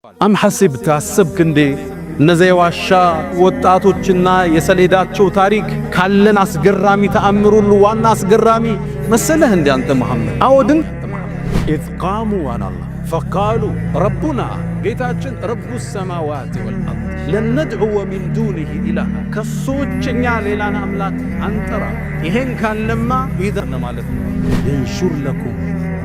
አም ሐሲብተ አሰብክ እንዴ እነዚያ የዋሻ ወጣቶችና የሰሌዳቸው ታሪክ ካለን አስገራሚ ተአምር ሁሉ ዋና አስገራሚ መሰለህ እንዴ አንተ መሐመድ? አወድን ኢዝ ቃሙ አላህ ፈቃሉ ረቡና ጌታችን ረቡ ሰማዋት ወልአርድ ለነድዑወ ሚን ዱኒሂ ኢላሃ ከሶችኛ ሌላን አምላክ አንጠራ። ይሄን ካለማ ይዘን ማለት ነው የንሹር ለኩም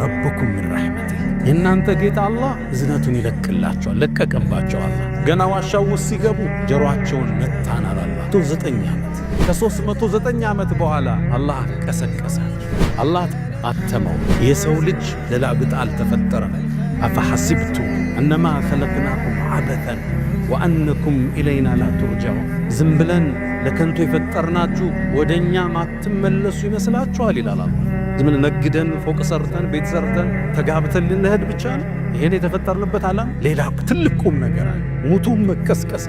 ረብኩም ምን ረሕመቲህ የእናንተ ጌታ አላህ እዝነቱን ይለቅላቸዋል፣ ለቀቀባቸዋል። ገና ዋሻው ውስጥ ሲገቡ ጀሮአቸውን መታናል። አላህ 9 ዓመት ከ309 ዓመት በኋላ አላህ ቀሰቀሰ። አላህ አተመው። የሰው ልጅ ለላብጥ አልተፈጠረም። አፈሐሲብቱ እነማ ኸለቅናኩም ዓበተን ወአነኩም ኢለይና ላ ቱርጀዑን ዝም ብለን ለከንቱ የፈጠርናችሁ ወደኛ ማትመለሱ ይመስላችኋል ይላል አላህ። ዝም ብለን ነግደን ፎቅ ሰርተን ቤት ሰርተን ተጋብተን ልንሄድ ብቻ ነው ይሄን የተፈጠርንበት ዓላማ? ሌላ ትልቅ ቁም ነገር አለ። ሙቱም መቀስቀሳ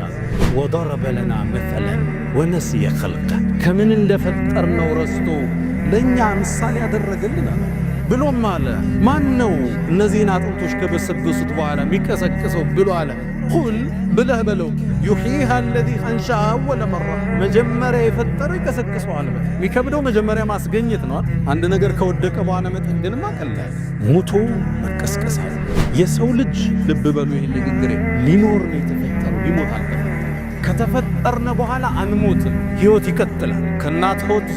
ወደረበ ለና መሰለን ወነስየ ኸልቀ ከምን እንደፈጠርነው ረስቶ ለእኛ ምሳሌ ያደረገልናል። ብሎም አለ ማን ነው እነዚህን አጥንቶች ከበሰበሱት በኋላ የሚቀሰቅሰው ብሎ አለ ቁል ብለህ በለው ዩሕይሃ አለዚ አንሸአሃ አወለ መራ መጀመሪያ የፈጠረ ይቀሰቅሰዋል። የሚከብደው መጀመሪያ ማስገኘት ነው። አንድ ነገር ከወደቀ በኋላ መጠገንማ ቀላል። ሙቶ መቀስቀሳል። የሰው ልጅ ልብ በሉ ይህን ንግግሬ ሊኖር ነው የተፈጠረው፣ ሊሞት አልተፈጠረም። ከተፈጠርነ በኋላ አንሞትም፣ ሕይወት ይቀጥላል። ከእናት ሆድ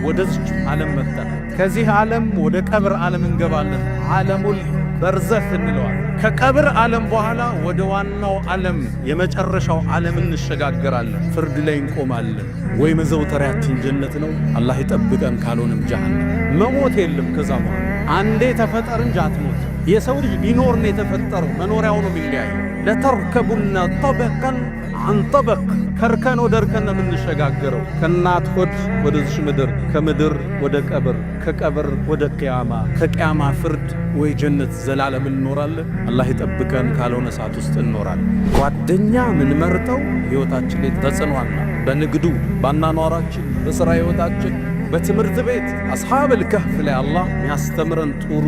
ወደዚች ዓለም መጣን። ከዚህ ዓለም ወደ ቀብር ዓለም እንገባለን። ዓለሙል በርዘኽ እንለዋለን። ከቀብር ዓለም በኋላ ወደ ዋናው ዓለም የመጨረሻው ዓለም እንሸጋገራለን። ፍርድ ላይ እንቆማለን። ወይ መዘውተሪያችን ጀነት ነው፣ አላህ ይጠብቀን፣ ካልሆነም ጀሃነም። መሞት የለም። ከዛ በኋላ አንዴ ተፈጠር እንጂ አትሞት። የሰው ልጅ ሊኖር ነው የተፈጠረው፣ መኖሪያው ነው የሚለያየው። ለተርከቡና ጠበቀን አን ጠበቅ ከርከን ወደ እርከን ነው የምንሸጋገረው። ከእናት ሆድ ወደዚች ምድር፣ ከምድር ወደ ቀብር፣ ከቀብር ወደ ቅያማ፣ ከቅያማ ፍርድ ወይ ጀነት ዘላለም እንኖራለን። አላህ ይጠብቀን፣ ካልሆነ ሰዓት ውስጥ እንኖራለን። ጓደኛ ምን መርጠው ሕይወታችን ላይ ተጽዕኗል። በንግዱ፣ ባናኗራችን፣ በሥራ ሕይወታችን፣ በትምህርት ቤት አስሓበል ከህፍ ላይ አላህ የሚያስተምረን ጥሩ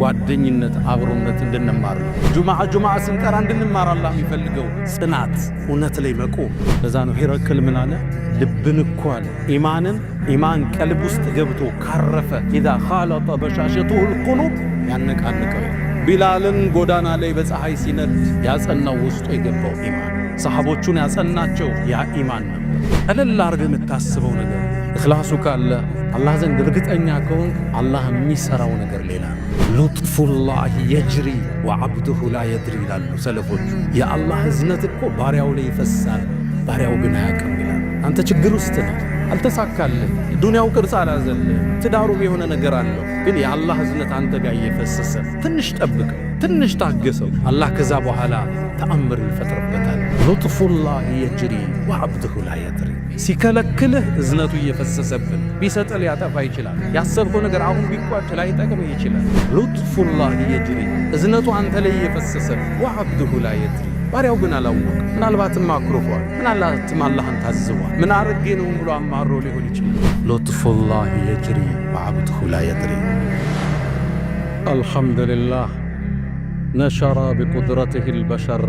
ጓደኝነት አብሮነት እንድንማር ነው። ጁምዓ ስንቀራ እንድንማር አላህ የሚፈልገው ጽናት፣ እውነት ላይ መቆም። ለዛ ነው ሄረክል ምን አለ? ልብን እኮ አለ ኢማን ቀልብ ውስጥ ገብቶ ካረፈ ኢዛ ኻለጠ በሻሸቱሁ ልቁሉብ ያነቃንቀው። ቢላልን ጎዳና ላይ በፀሐይ ሲነድ ያጸናው ውስጡ የገባው ኢማን፣ ሰሓቦቹን ያጸናቸው ያ ኢማን ነው። ቀለል አድርገህ የምታስበው ነገር እኽላሱ ካለ አላህ ዘንድ እርግጠኛ ከሆንክ አላህ የሚሠራው ነገር ሌላ ነው። ሉጥፉላህ የጅሪ ወዐብዱሁ ላ የድሪ ይላሉ ሰለፎቹ። የአላህ እዝነት እኮ ባሪያው ላይ ይፈሳል፣ ባሪያው ግን አያውቅም ይላል። አንተ ችግር ውስጥ ነህ፣ አልተሳካልህ፣ ዱንያው ቅርጽ አልያዘልህ፣ ትዳሩ የሆነ ነገር አለው፣ ግን የአላህ እዝነት አንተ ጋር እየፈሰሰ ትንሽ ጠብቀው፣ ትንሽ ታገሰው። አላህ ከዛ በኋላ ተአምር ይፈጥርበታል። ሉጥፉላህ የጅሪ ወዐብዱሁ ላ የድሪ። ሲከለክልህ እዝነቱ እየፈሰሰብን፣ ቢሰጥህ ሊያጠፋ ይችላል። ያሰብከው ነገር አሁን ቢቋጭ ላይጠቅምህ ይችላል። ሉጥፉላህ የጅሪ እዝነቱ አንተ ላይ እየፈሰሰ ወዐብዱሁ ላ የድሪ። ባሪያው ግን አላወቀ። ምናልባትም አኩርፏል፣ ምናልባትም አላህን ታዝቧል። ምን አርጌ ነው ብሎ አማሮ ሊሆን ይችላል። ሉጥፉላህ የጅሪ ወዐብዱሁ ላ የድሪ። አልሐምዱሊላህ ነሸረ ቢቁድረቲሂ ልበሸር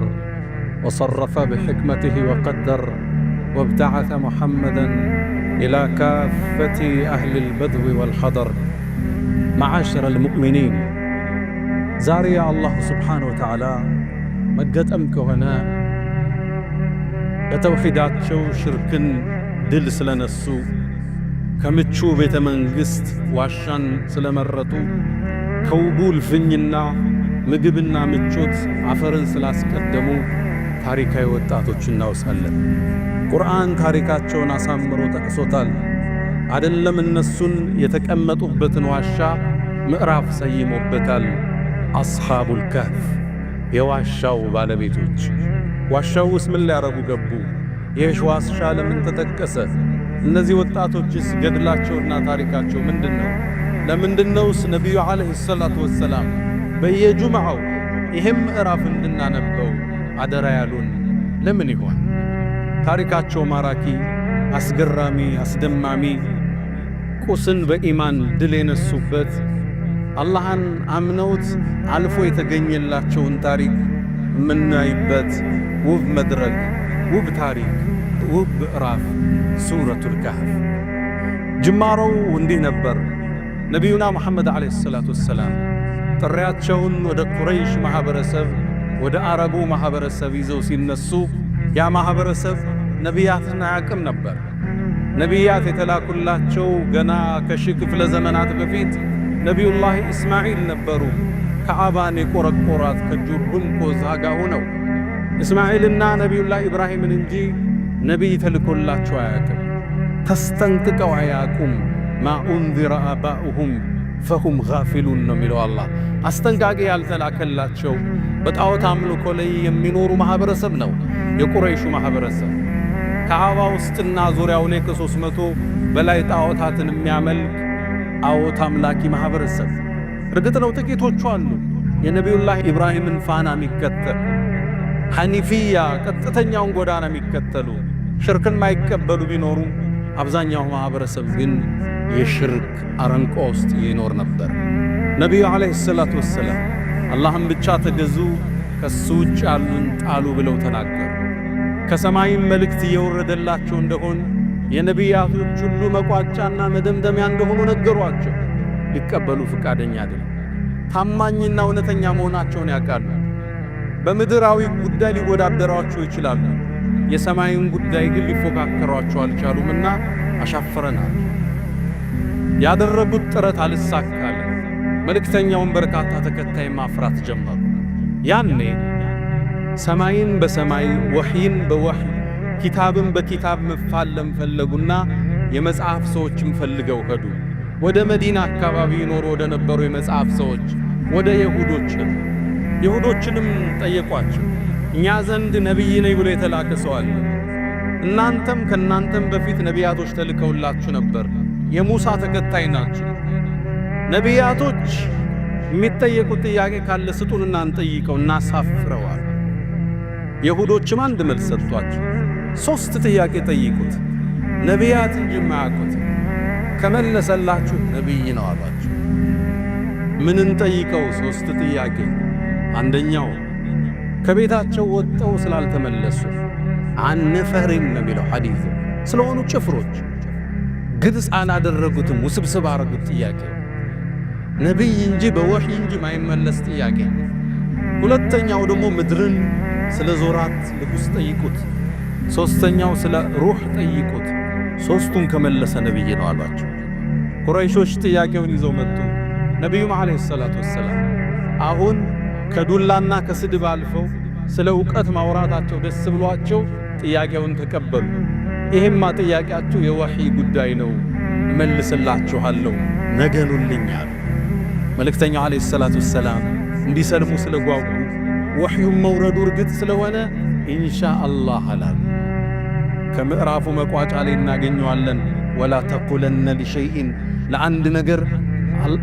ወሰረፈ ቢሕክመቲሂ ወቀደር وابتعث محمدًا إلى كافة أهل البدو والحضر. معاشر المؤمنين زاري الله سبحانه وتعالى مقدمك هنا كتوحيدات شو شركن دل سلنسو كمتشو بيت منقست واشان سلمرتو كوبول فنينا مقبنا متشوت عفرن سلاس قدمو ታሪካዊ ወጣቶች እናውሳለን። ቁርአን ታሪካቸውን አሳምሮ ጠቅሶታል። አይደለም እነሱን የተቀመጡበትን ዋሻ ምዕራፍ ሰይሞበታል። አስሓቡል ከህፍ የዋሻው ባለቤቶች። ዋሻው ውስጥ ምን ሊያረጉ ገቡ? ይህ ዋሻ ለምን ተጠቀሰ? እነዚህ ወጣቶችስ ገድላቸውና ታሪካቸው ምንድነው? ለምንድነውስ ነቢዩ ዓለይሂ ሰላቱ ወሰላም በየጁምዓው ይህም ምዕራፍ እንድናነበው አደራ ያሉን ለምን ይሆን? ታሪካቸው ማራኪ፣ አስገራሚ፣ አስደማሚ፣ ቁስን በኢማን ድል የነሱበት አላህን አምነውት አልፎ የተገኘላቸውን ታሪክ የምናይበት ውብ መድረክ፣ ውብ ታሪክ፣ ውብ ምዕራፍ ሱረቱል ካህፍ። ጅማሮው እንዲህ ነበር። ነቢዩና ሙሐመድ ዓለይሂ ሰላቱ ወሰላም ጥሪያቸውን ወደ ቁረይሽ ማኅበረሰብ፣ ወደ አረቡ ማኅበረሰብ ይዘው ሲነሱ ያ ማኅበረሰብ ነቢያትን አያውቅም ነበር። ነቢያት የተላኩላቸው ገና ከሺህ ክፍለ ዘመናት በፊት ነቢዩላህ ኢስማዒል ነበሩ። ከዓባን የቆረቆራት ከጁርሁም ኮዛ ጋር ሆነው እስማዒልና ነቢዩላህ ኢብራሂምን እንጂ ነቢይ ተልኮላቸው አያውቅም። ተስጠንቅቀው አያውቁም። ማ ኡንዚረ አባኡሁም ፈሁም ጋፊሉን ነው የሚለው አላህ። አስጠንቃቂ ያልተላከላቸው በጣዖት አምልኮ ላይ የሚኖሩ ማኅበረሰብ ነው የቁረይሹ ማኅበረሰብ። ከዓባ ውስጥና ዙሪያው ላይ ከ300 በላይ ጣዖታትን የሚያመልክ ጣዖት አምላኪ ማኅበረሰብ። እርግጥ ነው ጥቂቶቹ አሉ የነቢዩላህ ኢብራሂምን ፋና የሚከተል ሐኒፊያ ቀጥተኛውን ጎዳና የሚከተሉ ሽርክን ማይቀበሉ ቢኖሩ፣ አብዛኛው ማኅበረሰብ ግን የሽርክ አረንቋ ውስጥ ይኖር ነበር። ነቢዩ ዓለይሂ ሰላቱ ወሰላም አላህን ብቻ ተገዙ፣ ከሱ ውጭ ያሉን ጣሉ ብለው ተናገሩ። ከሰማይም መልእክት እየወረደላቸው እንደሆን የነቢያቶች ሁሉ መቋጫና መደምደሚያ እንደሆኑ ነገሯቸው። ሊቀበሉ ፍቃደኛ አይደሉም። ታማኝና እውነተኛ መሆናቸውን ያውቃሉ። በምድራዊ ጉዳይ ሊወዳደሯቸው ይችላሉ። የሰማዩን ጉዳይ ግን ሊፎካከሯቸው አልቻሉምና አሻፈረናል። ያደረጉት ጥረት አልሳካለ። መልእክተኛውን በርካታ ተከታይ ማፍራት ጀመሩ። ያኔ ሰማይን በሰማይ ወሕይን በወሕይ ኪታብን በኪታብ መፋለም ፈለጉና የመጽሐፍ ሰዎችም ፈልገው ሄዱ። ወደ መዲና አካባቢ ይኖሩ ወደ ነበሩ የመጽሐፍ ሰዎች ወደ ይሁዶችንም ጠየቋቸው። እኛ ዘንድ ነቢይ ነኝ ብሎ የተላከ ሰው አለ። እናንተም ከእናንተም በፊት ነቢያቶች ተልከውላችሁ ነበር። የሙሳ ተከታይ ናችሁ። ነቢያቶች የሚጠየቁት ጥያቄ ካለ ስጡንና እንጠይቀው፣ እናሳፍረዋል። ይሁዶችም አንድ መልስ ሰጥቷቸው 3 ጥያቄ ጠይቁት፣ ነቢያት እንጂ ማያውቁት። ከመለሰላችሁ ነቢይ ነው አሏቸው። ምን እንጠይቀው? 3 ጥያቄ። አንደኛው ከቤታቸው ወጥተው ስላልተመለሱ አንፈሪም ነው የሚለው ሐዲስ ስለሆኑ ጭፍሮች ግልጽ አላደረጉትም፣ ውስብስብ አረጉት። ጥያቄ ነቢይ እንጂ በወሕይ እንጂ ማይመለስ ጥያቄ። ሁለተኛው ደግሞ ምድርን ስለ ዞራት ንጉሥ ጠይቁት። ሦስተኛው ስለ ሩህ ጠይቁት። 3ቱን ከመለሰ ነቢይ ነው አሏቸው። ቁረይሾች ጥያቄውን ይዘው መጡ። ነቢዩም ዓለይሂ ሰላቱ ወሰላም አሁን ከዱላና ከስድብ አልፈው ስለ ዕውቀት ማውራታቸው ደስ ብሏቸው ጥያቄውን ተቀበሉ። ይሄማ ጥያቄያችሁ የወሕይ ጉዳይ ነው፣ እመልስላችኋለሁ፣ ነገኑልኝ አሉ። መልእክተኛው ዓለይሂ ሰላቱ ወሰላም እንዲሰልሙ ስለጓጉ ወሕዩም መውረዱ እርግጥ ስለሆነ ኢንሻአላህ አላሉ። ከምዕራፉ መቋጫ ላይ እናገኘዋለን። ወላ ተቁለነ ሊሸይኢን፣ ለአንድ ነገር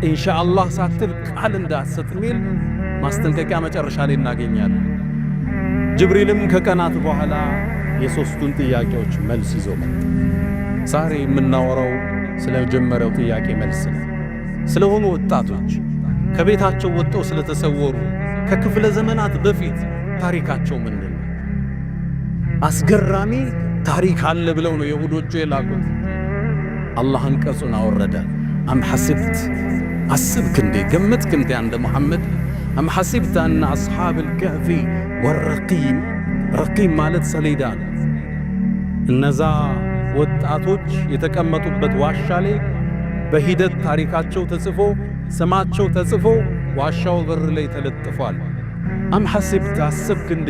ኢንሻአላህ ሳትል ቃል እንዳትሰጥ ሚል ማስጠንቀቂያ መጨረሻ ላይ እናገኛለን። ጅብሪልም ከቀናት በኋላ የ3ቱን ጥያቄዎች መልስ ይዞ መጣ። ዛሬ የምናወራው ስለ ጀመረው ጥያቄ መልስ ነው። ስለሆኑ ወጣቶች ከቤታቸው ወጥተው ስለተሰወሩ ከክፍለ ዘመናት በፊት ታሪካቸው ምንድን ነው? አስገራሚ ታሪክ አለ ብለው ነው የሁዶቹ የላኩት። አላህ አንቀጹን አወረደ። አም ሐሲብት፣ አስብክ እንዴ ገመትክ እንዴ አንደ ሙሐመድ አም ሐሲብት አነ አስሓብል ከህፊ ወረቂም፣ ረቂም ማለት ሰሌዳ ነው። እነዛ ወጣቶች የተቀመጡበት ዋሻ ላይ በሂደት ታሪካቸው ተጽፎ ስማቸው ተጽፎ ዋሻው በር ላይ ተለጥፏል። አም ሐሲብት፣ አስብክ እንዴ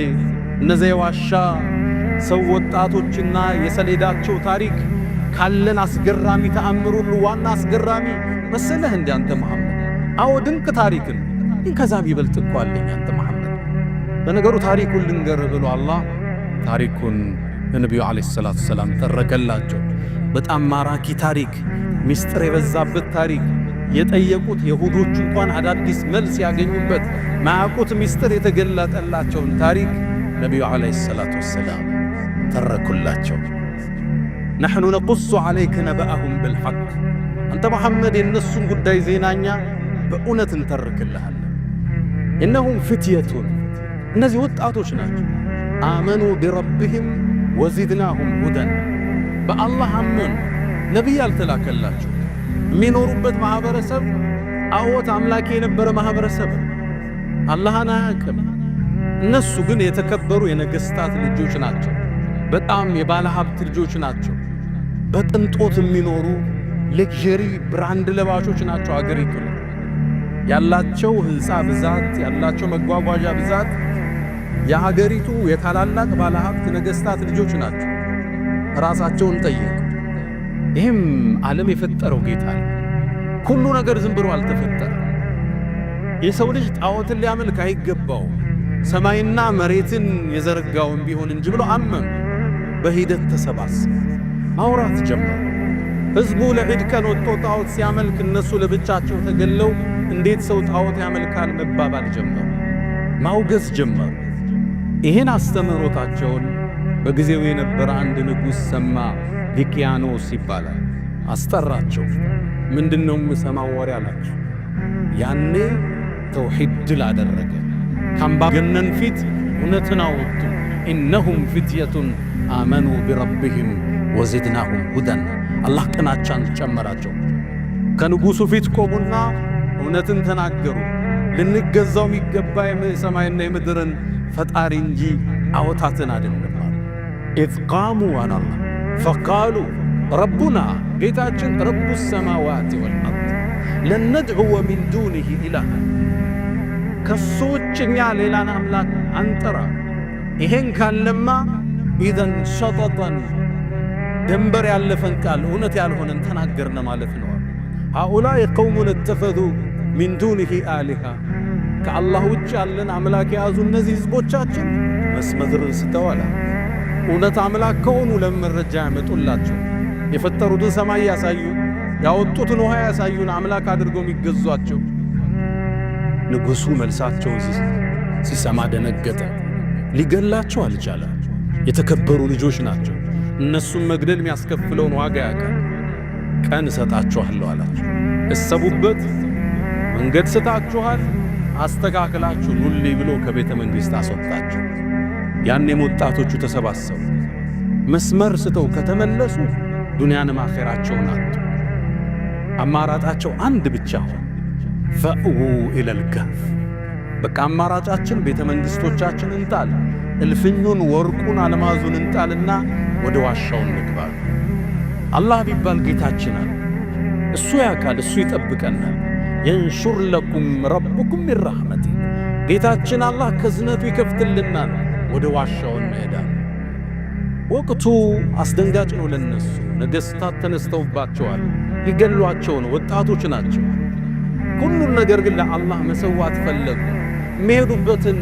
እነዚያ የዋሻ ሰው ወጣቶችና የሰሌዳቸው ታሪክ ካለን አስገራሚ ተአምር ሁሉ ዋና አስገራሚ መሰለህ እንደ አንተ መሐመድ? አዎ ድንቅ ታሪክን ግን ከዛም ይበልጥ እኮ አለኝ አንተ መሐመድ። በነገሩ ታሪኩን ልንገር ብሎ አላህ ታሪኩን ለነቢዩ ዓለይሂ ሰላቱ ወሰላም ተረከላቸው። በጣም ማራኪ ታሪክ፣ ሚስጥር የበዛበት ታሪክ፣ የጠየቁት የሁዶች እንኳን አዳዲስ መልስ ያገኙበት ማያውቁት ሚስጥር የተገለጠላቸውን ታሪክ ነቢዩ ዓለይሂ ሰላቱ ወሰላም ተረኩላቸው። ነሕኑ ነቁሱ ዓለይከ ነበአሁም ብልሐቅ፣ አንተ መሐመድ የእነሱን ጉዳይ ዜናኛ በእውነት እንተርክልሃለን። እነሁም ፍትየቱን እነዚህ ወጣቶች ናቸው። አመኑ ቢረብህም ወዚድናሁም ሁደን፣ በአላህ አመኑ። ነቢይ አልተላከላቸው። የሚኖሩበት ማህበረሰብ ጣዖት አምላኪ የነበረ ማህበረሰብ፣ አላህን አያውቅም። እነሱ ግን የተከበሩ የነገስታት ልጆች ናቸው። በጣም የባለ ሀብት ልጆች ናቸው። በቅንጦት የሚኖሩ ሌክዠሪ ብራንድ ለባሾች ናቸው። አገሪቱ ያላቸው ህንፃ ብዛት፣ ያላቸው መጓጓዣ ብዛት የሀገሪቱ የታላላቅ ባለ ሀብት ነገስታት ልጆች ናቸው። ራሳቸውን ጠይቁ። ይህም ዓለም የፈጠረው ጌታ ነው። ሁሉ ነገር ዝም ብሎ አልተፈጠረ። የሰው ልጅ ጣዖትን ሊያመልክ አይገባው፣ ሰማይና መሬትን የዘረጋውን ቢሆን እንጂ ብሎ አመኑ። በሂደት ተሰባሰቡ፣ ማውራት ጀመሩ። ህዝቡ ለዒድ ቀን ወጥቶ ጣዖት ሲያመልክ እነሱ ለብቻቸው ተገለው እንዴት ሰው ጣዖት ያመልካል መባባል ጀመሩ፣ ማውገዝ ጀመሩ። ይህን አስተምህሮታቸውን በጊዜው የነበረ አንድ ንጉሥ ሰማ። ዲቅያኖስ ይባላል። አስጠራቸው። ምንድነው የምሰማው ወሬ አላቸው። ያኔ ተውሂድ ድል አደረገ። ከአምባገነን ፊት እውነትን አወጡ። ኢነሁም ፊትየቱን አመኑ ቢረብህም ወዚድናሁም ሁደን። አላህ ቅናቻን ጨመራቸው። ከንጉሡ ፊት ቆሙና እውነትን ተናገሩ። ልንገዛው የሚገባ የሰማይና የምድርን ፈጣሪ እንጂ ጣዖታትን አይደለም። ኢዝ ቃሙ አላህ ፈቃሉ ረቡና፣ ጌታችን ረቡ ሰማዋት ወልአርድ ለን ነድዑወ ሚን ዱኒሂ ኢላሃ፣ ከሱ ውጭ እኛ ሌላን አምላክ አንጠራ። ይሄን ካለማ ኢዘን ሸጠጠን፣ ደንበር ያለፈን ቃል እውነት ያልሆነን ተናገርነ ማለት ነው። ሃኡላኢ ቀውሙን እተኸዙ ሚን ዱኒሂ አሊሃ፣ ከአላህ ውጭ ያለን አምላክ የያዙ እነዚህ ህዝቦቻችን መስመር ስተዋላ። እውነት አምላክ ከሆኑ ለመረጃ ያመጡላቸው። የፈጠሩትን ሰማይ ያሳዩ፣ ያወጡትን ውሃ ያሳዩን አምላክ አድርገው የሚገዟቸው። ንጉሡ መልሳቸው ሲሰማ ደነገጠ። ሊገላቸው አልቻለም። የተከበሩ ልጆች ናቸው። እነሱም መግደል የሚያስከፍለውን ዋጋ ያውቃል። ቀን እሰጣችኋለሁ አላቸው። እሰቡበት፣ መንገድ ስጣችኋል፣ አስተካክላችሁ ኑልኝ ብሎ ከቤተ መንግሥት አስወጣቸው። ያኔም ወጣቶቹ ተሰባሰቡ። መስመር ስተው ከተመለሱ ዱንያንም አኼራቸውን አጡ። አማራጫቸው አንድ ብቻ ሆነ። ፈእዉ ኢለል ከህፍ፣ በቃ አማራጫችን ቤተ መንግሥቶቻችን እንጣል፣ እልፍኙን፣ ወርቁን፣ አልማዙን እንጣልና ወደ ዋሻውን እንግባል። አላህ ቢባል ጌታችን አለ። እሱ ያካል፣ እሱ ይጠብቀናል። የንሹር ለኩም ረቡኩም ሚን ረሕመቲ፣ ጌታችን አላህ ከዝነቱ ይከፍትልናል። ወደ ዋሻውን መሄዳል። ወቅቱ አስደንጋጭ ነው ለነሱ። ነገሥታት ተነስተውባቸዋል፣ ሊገሏቸው ነው። ወጣቶች ናቸው። ሁሉን ነገር ግን ለአላህ መሰዋት ፈለጉ። የሚሄዱበትን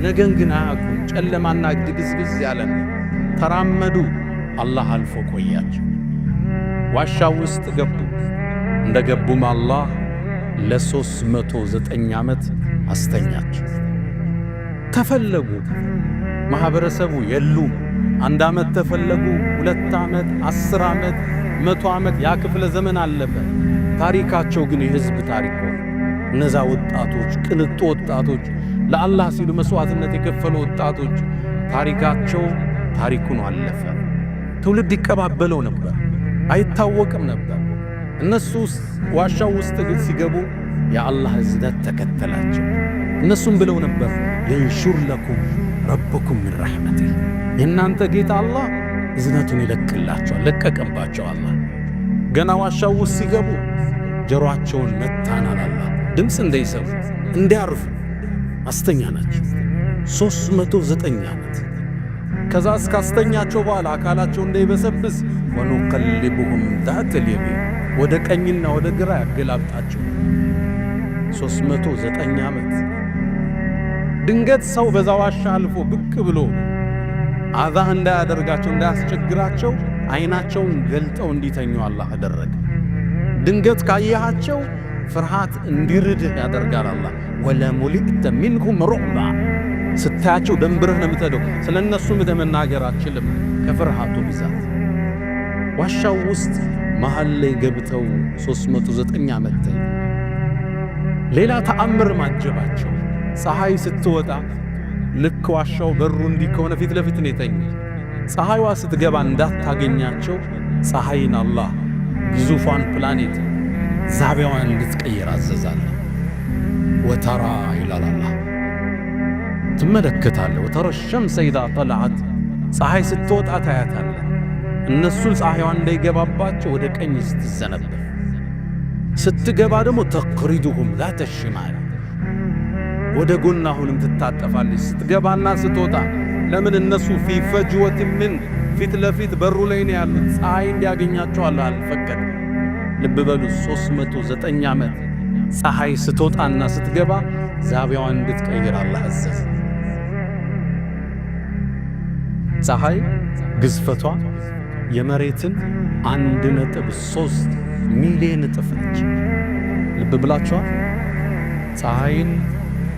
ነገን ግን አያውቁም። ጨለማና ግድግዝግዝ ያለን ተራመዱ። አላህ አልፎ ቆያቸው። ዋሻው ውስጥ ገቡ። እንደ ገቡም አላህ ለ309 ዓመት አስተኛቸው። ተፈለጉ። ማህበረሰቡ የሉም። 1 ዓመት ተፈለጉ፣ 2 ዓመት፣ 10 ዓመት፣ 100 ዓመት፣ ያ ክፍለ ዘመን አለፈ። ታሪካቸው ግን የህዝብ ታሪክ ሆነ። እነዛ ወጣቶች፣ ቅንጡ ወጣቶች፣ ለአላህ ሲሉ መስዋዕትነት የከፈሉ ወጣቶች ታሪካቸው ታሪኩን አለፈ። ትውልድ ይቀባበለው ነበር፣ አይታወቅም ነበር። እነሱ ዋሻው ውስጥ ግን ሲገቡ የአላህ እዝነት ተከተላቸው። እነሱም ብለው ነበር የንሹር ለኩም ረብኩም ሚን ረሕመቲ፣ የእናንተ ጌታ አላህ እዝነቱን ይለቅላቸዋል። ለቀቀባቸው አላህ። ገና ዋሻው ውስጥ ሲገቡ ጀሮአቸውን መታናል አላህ፣ ድምፅ እንዳይሰሙ እንዲያርፉ አስተኛ ናቸው 309 ዓመት። ከዛ እስካስተኛቸው በኋላ አካላቸው እንዳይበሰብስ ወኑቀልቡሁም ዛተል የሚን፣ ወደ ቀኝና ወደ ግራ ያገላብጣቸው 309 ዓመት። ድንገት ሰው በዛ ዋሻ አልፎ ብቅ ብሎ አዛ እንዳያደርጋቸው እንዳያስቸግራቸው አይናቸውን ገልጠው እንዲተኙ አላህ አደረገ። ድንገት ካያቸው ፍርሃት እንዲርድህ ያደርጋል አላህ። ወለሙሊእተ ሚንሁም ሩዕባ፣ ስታያቸው ደንብርህ ነው የምትሄደው። ስለ እነሱ ምድህ መናገር አትችልም ከፍርሃቱ ብዛት። ዋሻው ውስጥ መሃል ላይ ገብተው 309 ዓመት። ሌላ ተአምር ማጀባቸው። ፀሐይ ስትወጣ ልክ ዋሻው በሩ እንዲህ ከሆነ ፊት ለፊት ነው የተኙት። ፀሐይዋ ስትገባ እንዳታገኛቸው ፀሐይን አላህ ግዙፏን ፕላኔት ዛቢያዋን እንድትቀይር አዘዛለ። ወተራ ይላል አላህ ትመለከታለህ። ወተራ ሸምሰ ኢዛ ጠለዐት ፀሐይ ስትወጣ ታያታለህ። እነሱን ፀሐይዋን እንዳይገባባቸው ወደ ቀኝ ስትዘነበር፣ ስትገባ ደግሞ ተቅሪዱሁም ዛተ ሽማል ወደ ጎን አሁንም ትታጠፋለች ስትገባና ስትወጣ። ለምን እነሱ ፊ ፈጅወት ምን ፊት ለፊት በሩ ላይ ነው ያሉት። ፀሐይ እንዲያገኛቸው አላህ አልፈቀደ። ልብ በሉ 309 ዓመት ፀሐይ ስትወጣና ስትገባ ዛቢያዋን እንድትቀይር አላህ አዘዘ። ፀሐይ ግዝፈቷ የመሬትን 1.3 ሚሊዮን እጥፍ ነች። ልብ ብላችኋል። ፀሐይን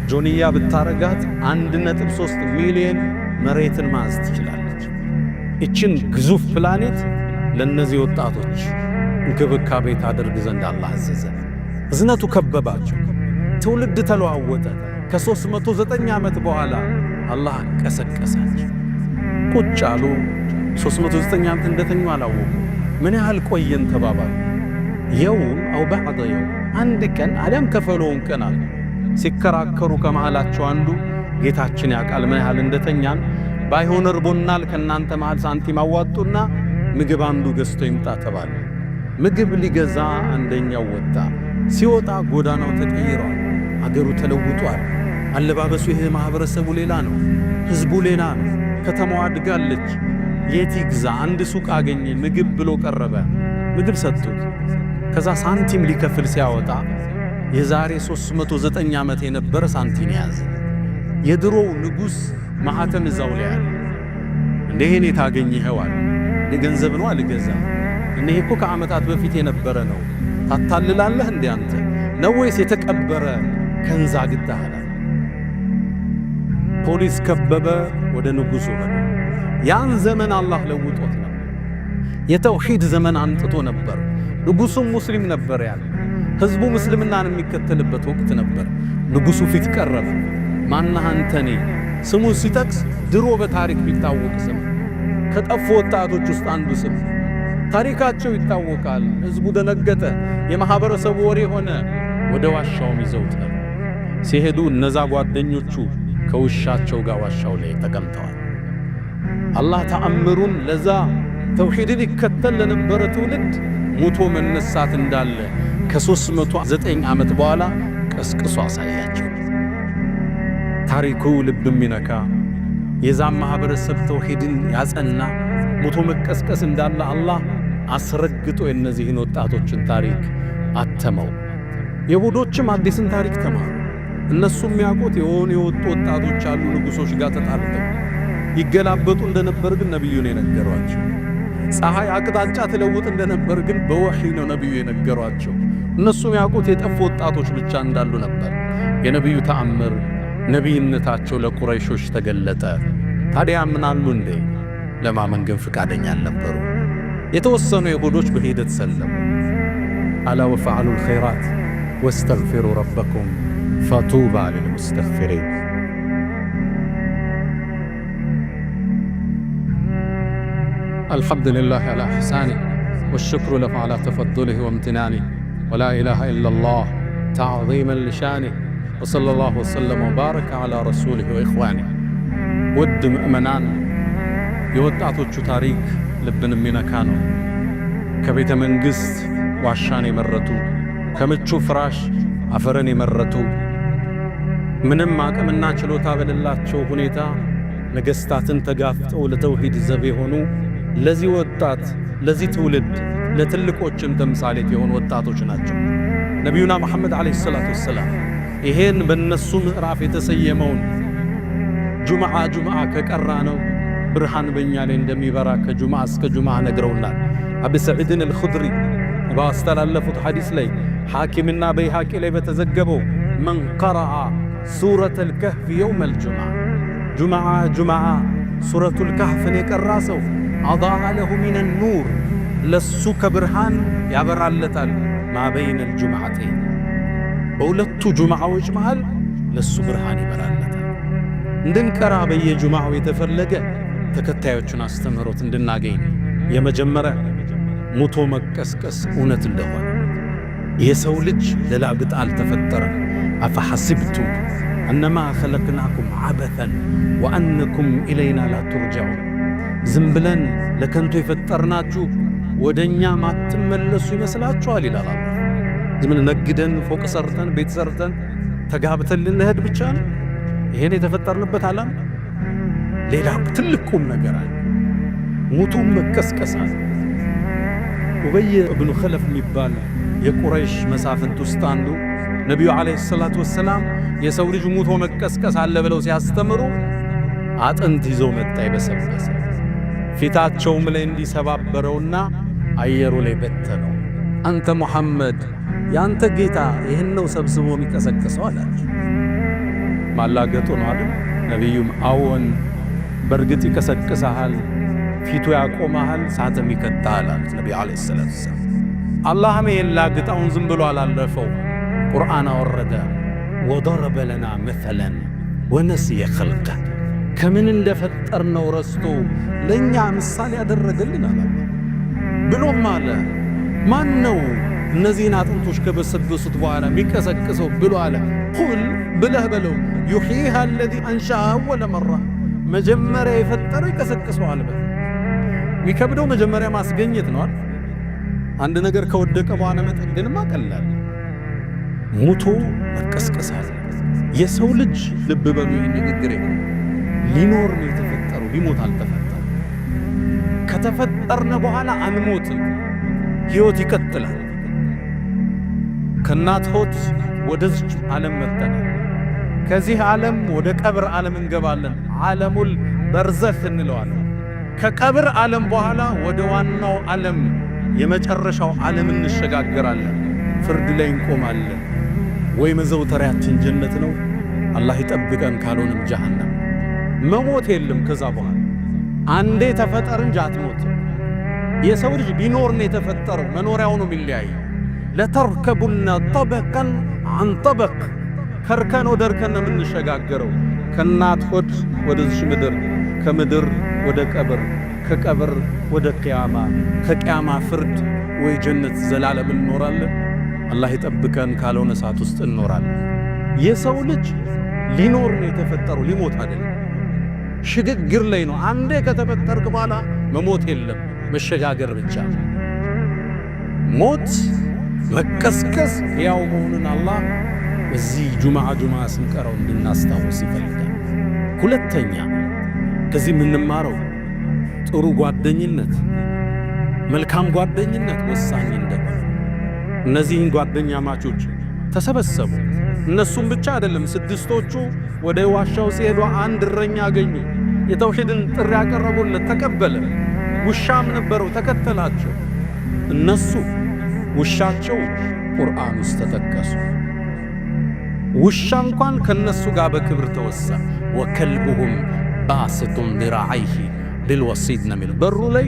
ጆንያ ብታረጋት 1.3 ሚሊዮን መሬትን ማዝ ትችላለች። እችን ግዙፍ ፕላኔት ለነዚህ ወጣቶች እንክብካቤ ታደርግ ዘንድ አላህ አዘዘ። እዝነቱ ከበባቸው። ትውልድ ተለዋወጠ። ከ309 ዓመት በኋላ አላህ ቀሰቀሳቸው። ቁጭ አሉ። 309 ዓመት እንደተኙ አላወቁ። ምን ያህል ቆየን ተባባሉ። የውም አው ባዕደ የውም አንድ ቀን አሊያም ከፈለውን ቀን አሉ። ሲከራከሩ ከመሃላቸው አንዱ ጌታችን ያውቃል ምን ያህል እንደተኛን፣ ባይሆን እርቦናል ከናንተ መሃል ሳንቲም አዋጡና ምግብ አንዱ ገዝቶ ይምጣ ተባለ። ምግብ ሊገዛ አንደኛው ወጣ። ሲወጣ ጎዳናው ተቀይሯል። አገሩ ተለውጧል። አለባበሱ ይሄ ማህበረሰቡ ሌላ ነው። ህዝቡ ሌላ ነው። ከተማዋ አድጋለች። የት ይግዛ? አንድ ሱቅ አገኘ። ምግብ ብሎ ቀረበ። ምግብ ሰጡት። ከዛ ሳንቲም ሊከፍል ሲያወጣ የዛሬ 309 ዓመት የነበረ ሳንቲም ያዘ። የድሮው ንጉሥ ማኅተም እዛው ላይ አለ። እንደሄን የታገኘኸው አለ። ገንዘብ ነው አልገዛ። እነሆ እኮ ከዓመታት በፊት የነበረ ነው። ታታልላለህ እንዴ አንተ? ነው ወይስ የተቀበረ ከንዛ ግዳህ? ፖሊስ ከበበ። ወደ ንጉሡ ሄደ። ያን ዘመን አላህ ለውጦት ነበር። የተውሂድ ዘመን አንጥቶ ነበር። ንጉሡም ሙስሊም ነበር። ያለ ህዝቡ ሙስልምናን የሚከተልበት ወቅት ነበር። ንጉሡ ፊት ቀረበ። ማነህ አንተ? እኔ ስሙን ሲጠቅስ ድሮ በታሪክ ቢታወቅ ስም ከጠፉ ወጣቶች ውስጥ አንዱ ስም ታሪካቸው ይታወቃል። ህዝቡ ደነገጠ። የማህበረሰቡ ወሬ ሆነ። ወደ ዋሻውም ይዘውት ሲሄዱ እነዛ ጓደኞቹ ከውሻቸው ጋር ዋሻው ላይ ተቀምጠዋል። አላህ ተአምሩን ለዛ ተውሂድን ይከተል ለነበረ ትውልድ ሙቶ መነሳት እንዳለ ከ309 ዓመት በኋላ ቀስቅሶ አሳያቸው። ታሪኩ ልብ የሚነካ የዛም ማህበረሰብ ተውሂድን ያጸና ሙቶ መቀስቀስ እንዳለ አላህ አስረግጦ የነዚህን ወጣቶችን ታሪክ አተመው። የሁዶችም አዲስን ታሪክ ተማሩ። እነሱ የሚያውቁት የሆኑ የወጡ ወጣቶች አሉ ንጉሶች ጋር ተጣልተው ይገላበጡ እንደነበር ግን ነብዩን የነገሯቸው። ፀሐይ አቅጣጫ ተለውጥ እንደነበር ግን በወህይ ነው ነብዩ የነገሯቸው። እነሱ የሚያውቁት የጠፉ ወጣቶች ብቻ እንዳሉ ነበር። የነብዩ ተአምር ነብይነታቸው ለቁረይሾች ተገለጠ። ታዲያ ምን አሉ እንዴ? ለማመን ግን ፍቃደኛ አልነበሩ። የተወሰኑ የሁዶች በሂደት ሰለሙ። አላ ወፈዐሉ الخيرات واستغفروا ربكم فطوبى للمستغفرين። الحمد لله على إحسانه والشكر له على تفضله وامتنانه ولا إله إلا الله تعظيما لشانه وصلى الله وسلم وبارك على رسوله وإخوانه። ود مؤمنان የወጣቶቹ ታሪክ ልብን የሚነካ ነው። ከቤተ መንግሥት ዋሻን የመረጡ፣ ከምቹ ፍራሽ አፈርን የመረጡ፣ ምንም አቅምና ችሎታ በሌላቸው ሁኔታ ነገሥታትን ተጋፍጠው ለተውሂድ ዘብ የሆኑ ለዚህ ወጣት ለዚህ ትውልድ ለትልቆችም ተምሳሌት የሆኑ ወጣቶች ናቸው። ነቢዩና መሐመድ ዓለይሂ ሰላቱ ወሰላም ይሄን በእነሱ ምዕራፍ የተሰየመውን ጁምዓ ከቀራ ነው ብርሃን በእኛ ላይ እንደሚበራ ከጁምዓ እስከ ጁምዓ ነግረውናል። አቡ ሰዒድን አልኹድሪ ባስተላለፉት ሐዲስ ላይ ሐኪምና በይሃቂ ላይ በተዘገበው መን ቀረአ ሱረተል ከህፍ የውመል ጁምዓ ሱረቱል ከህፍን የቀራ ሰው አضاء له من النور ለሱ ከብርሃን ያበራለታል። ማ በይነ الجمعتين በሁለቱ ጁምዓዎች መሃል ለሱ ብርሃን ይበራለታል። እንድንቀራ በየጁማዓው የተፈለገ ተከታዮቹን አስተምህሮት እንድናገኝ የመጀመሪያ ሙቶ መቀስቀስ እውነት እንደሆነ የሰው ልጅ ለላግጥ አልተፈጠረም። አፈሐሲብቱም አነማ ኸለቅናኩም ዐበተን ወአነኩም ኢለይና ላ ቱርጀዑን ዝም ብለን ለከንቱ የፈጠርናችሁ ወደኛ ማትመለሱ ይመስላችኋል ይላል አላህ። ዝም ብለን ነግደን ፎቅ ሰርተን ቤት ሰርተን ተጋብተን ልንሄድ ብቻ ነው ይሄን የተፈጠርንበት ዓላማ? ሌላ ትልቅ ቁም ነገር አለ። ሙቶ መቀስቀስ አለ። ኡበይ ኢብኑ ኸለፍ የሚባል የቁረይሽ መሳፍንት ውስጥ አንዱ ነቢዩ ዓለይሂ ሰላቱ ወሰላም የሰው ልጅ ሙቶ መቀስቀስ አለ ብለው ሲያስተምሩ አጥንት ይዞ መጣ ይበሰበሰ ፊታቸውም ላይ እንዲሰባበረውና አየሩ ላይ በተነው። አንተ ሙሐመድ ያንተ ጌታ ይህን ነው ሰብስቦ የሚቀሰቅሰው አላቸው። ማላገጡ ነው አይደል? ነቢዩም አዎን በርግጥ ይቀሰቅሰሃል፣ ፊቱ ያቆመሃል፣ ሳትም ይከታሃል አሉት ነቢዩ ዓለይሂ ሰላቱ ወሰላም። አላህም የላግጣውን ዝም ብሎ አላለፈው። ቁርአን አወረደ። ወደረበ ለና መሰለን ወነስየ ኸልቀ ከምን እንደፈጠርነው ረስቶ ለእኛ ምሳሌ ያደረገልን አለ። ብሎም አለ ማን ነው እነዚህን አጥንቶች ከበሰበሱት በኋላ የሚቀሰቅሰው ብሎ አለ። ቁል ብለህ በለው ዩሕይሃ አለዚ አንሸአሃ አወለ መራ መጀመሪያ የፈጠረው ይቀሰቅሰዋል። የሚከብደው መጀመሪያ ማስገኘት ነው። አንድ ነገር ከወደቀ በኋላ መጠገንማ ቀላል። ሙቶ መቀስቀሳል። የሰው ልጅ ልብ በሉ ንግግሬ ሊኖር ነው የተፈጠረው፣ ሊሞት አልተፈጠረም። ከተፈጠርነ በኋላ አንሞትም፣ ሕይወት ይቀጥላል። ከእናት ሆድ ወደዚህ ዓለም መጥተናል። ከዚህ ዓለም ወደ ቀብር ዓለም እንገባለን። ዓለሙል በርዘኽ እንለዋለን። ከቀብር ዓለም በኋላ ወደ ዋናው ዓለም የመጨረሻው ዓለም እንሸጋገራለን። ፍርድ ላይ እንቆማለን። ወይ መዘውተሪያችን ጀነት ነው፣ አላህ ይጠብቀን፣ ካልሆነም ጀሃነም። መሞት የለም ከዛ በኋላ አንዴ ተፈጠር እንጂ አትሞት። የሰው ልጅ ቢኖር ነው የተፈጠረው፣ መኖሪያው ነው የሚለያይ። ለተርከቡና ጠበቀን አን ጠበቅ ከርከን ወደ እርከን ነው የምንሸጋገረው። ከእናት ሆድ ወደዚህ ምድር፣ ከምድር ወደ ቀብር፣ ከቀብር ወደ ቅያማ፣ ከቅያማ ፍርድ ወይ ጀነት ዘላለም እንኖራለን። አላህ ይጠብቀን፣ ካልሆነ እሳት ውስጥ እንኖራለን። የሰው ልጅ ሊኖር ነው የተፈጠረው፣ ሊሞት አይደለም። ሽግግር ላይ ነው። አንዴ ከተፈጠርክ በኋላ መሞት የለም፣ መሸጋገር ብቻ። ሞት መቀስቀስ ያው መሆኑን አላህ እዚህ ጁምዓ ስንቀረው እንድናስታውስ ይፈልጋል። ሁለተኛ ከዚህ የምንማረው ጥሩ ጓደኝነት፣ መልካም ጓደኝነት ወሳኝ እንደሆነ። እነዚህን ጓደኛ ማቾች ተሰበሰቡ። እነሱም ብቻ አይደለም፣ ስድስቶቹ ወደ ዋሻው ሲሄዱ አንድ እረኛ አገኙ። የተውሂድን ጥሪ ያቀረቡለት ተቀበለ። ውሻም ነበረው ተከተላቸው። እነሱ ውሻቸው ቁርአን ውስጥ ተጠቀሱ። ውሻ እንኳን ከነሱ ጋር በክብር ተወሳ። ወከልቡሁም ባስጡን ذراعيه بالوصيد ነው የሚለው። በሩ ላይ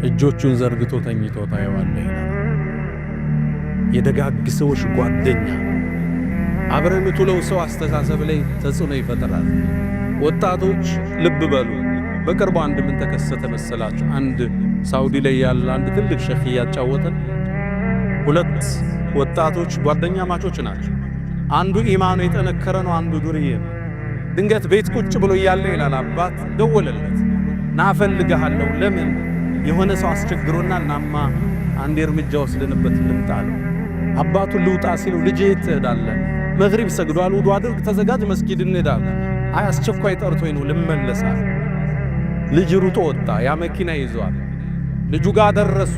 እጆቹን ዘርግቶ ተኝቶ ታየዋለህ ይላል። የደጋግ ሰዎች ጓደኛ አብረን የምትውለው ሰው አስተሳሰብ ላይ ተጽዕኖ ይፈጥራል። ወጣቶች ልብ በሉ። በቅርቡ አንድ ምን ተከሰተ መሰላችሁ? አንድ ሳውዲ ላይ ያለ አንድ ትልቅ ሸኺ ያጫወተን። ሁለት ወጣቶች ጓደኛ ማቾች ናቸው። አንዱ ኢማኑ የጠነከረ ነው፣ አንዱ ዱርዬ ነው። ድንገት ቤት ቁጭ ብሎ እያለ ይላል አባት ደወለለት። ናፈልግሃለሁ። ለምን? የሆነ ሰው አስቸግሮና እናማ አንድ እርምጃ ወስደንበት ልምጣ አለው። አባቱ ልውጣ ሲለው ልጄ ትሄዳለህ? መግሪብ ሰግዷል፣ ውዱእ አድርግ፣ ተዘጋጅ፣ መስጊድ እንሄዳለን። አይ አስቸኳይ ጠርቶኝ ነው ልመለሳል። ልጅ ሩጦ ወጣ። ያ መኪና ይዟል። ልጁ ጋር ደረሱ።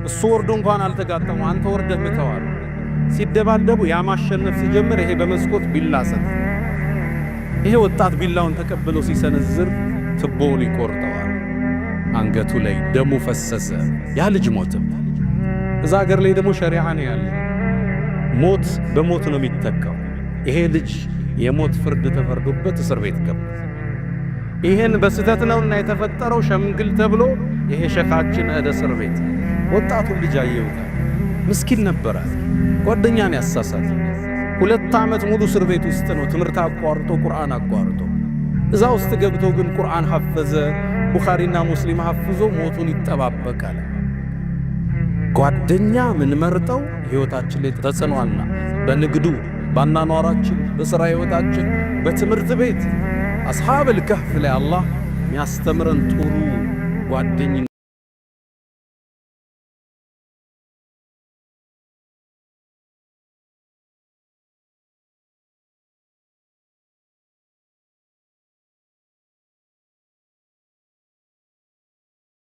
እሱ ወርዶ እንኳን አልተጋጠሙ። አንተ ወርደህ ምተዋል። ሲደባደቡ ያ ማሸነፍ ሲጀምር ይሄ በመስኮት ቢላ ሰጠ። ይሄ ወጣት ቢላውን ተቀብሎ ሲሰነዝር ትቦውን ይቆርጠዋል። አንገቱ ላይ ደሙ ፈሰሰ። ያ ልጅ ሞትም። እዛ ሀገር ላይ ደግሞ ሸሪዓ ነው ያለ። ሞት በሞት ነው የሚተካው። ይሄ ልጅ የሞት ፍርድ ተፈርዶበት እስር ቤት ገባ። ይሄን በስተት ነውና የተፈጠረው ሸምግል ተብሎ ይሄ ሸኻችን ወደ እስር ቤት። ወጣቱን ልጅ አየውታ። ምስኪን ነበረ። ጓደኛን ያሳሳተ 2 ዓመት ሙሉ እስር ቤት ውስጥ ነው ትምህርት አቋርጦ ቁርአን አቋርጦ። እዛ ውስጥ ገብቶ ግን ቁርአን ሐፈዘ፣ ቡኻሪና ሙስሊም ሐፍዞ ሞቱን ይጠባበቃል። ጓደኛ ምን መርጠው ሕይወታችን ላይ ተጽዕኖአልና በንግዱ፣ ባናኗራችን፣ በሥራ ሕይወታችን፣ በትምህርት ቤት አስሐበል ከህፍ ላይ አላህ የሚያስተምረን ጥሩ ጓደኛ